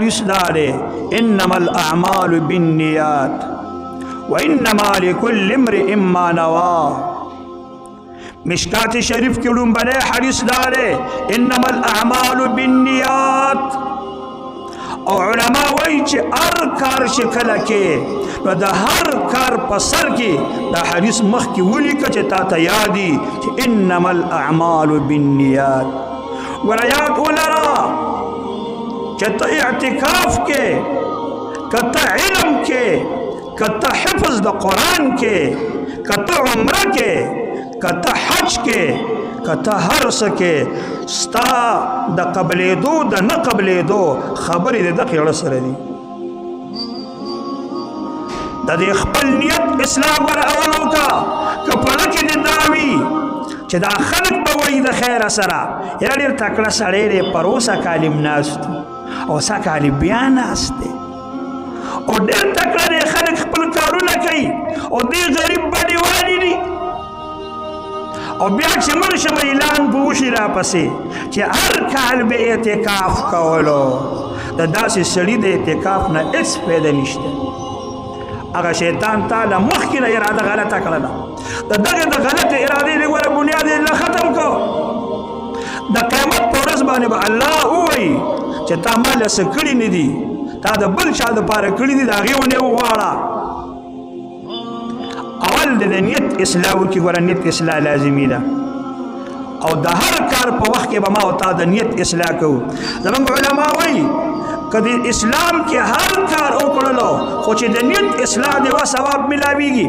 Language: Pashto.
حدیث داره انما الاعمال بالنیات وانما لكل امرئ ما نوى. مشکات شریف کې لومبنی حدیث داره انما الاعمال بالنیات. او علما وایي چې هر کار چې کله کې نو د هر کار په سر کې دا حدیث مخکې ولیکه چې تا ته یادي چې انما الاعمال بالنیات. ګوره یاد ولره چې ته اعتکاف کې، که ته علم کې، که ته حفظ د قرآن کې، که ته عمره کې، که ته حج کې، که ته هر څه کې، ستا د قبلېدو د نه قبلېدو خبرې د دغې اړه سره دي. د دې خپل نیت اصلاح ور اول وکړه. که په نه کې دې دا وي چې دا خلک به وایي د خیره سره یاره ډېر تکړه سړی دی، پروسه کالم ناست او سا کالم بیا ناست دی او ډېر تکړه دی، خلک خپل کارونه کوي او دې غریب بډې والي دي. او بیا چې مړ شم اعلان به وشي راپسې چې هر کال به اعتکاف کولو. د داسې سړي د اعتکاف نه هېڅ فایده نشته. هغه شیطان تا له مخکې نه اراده غلطه کړې ده. د دغې د غلطې ارادې د ګوره بنیاد یې نه ختم کړو. د قیامت په ورځ باندې به الله ووایي چې تا ما له څه کړي نه دي، تا د بل چا دپاره کړي دي، د هغې ونې وغواړه. اول د نیت اصلاح وکړي. ګوره نیت اصلاح لازمي ده او د هر کار په وخت کې به ما او تا د نیت اصلاح کوو. زموږ علما وایي که د اسلام کې هر کار وکړلو خو چې د نیت اصلاح دی و ثواب ملاویږي.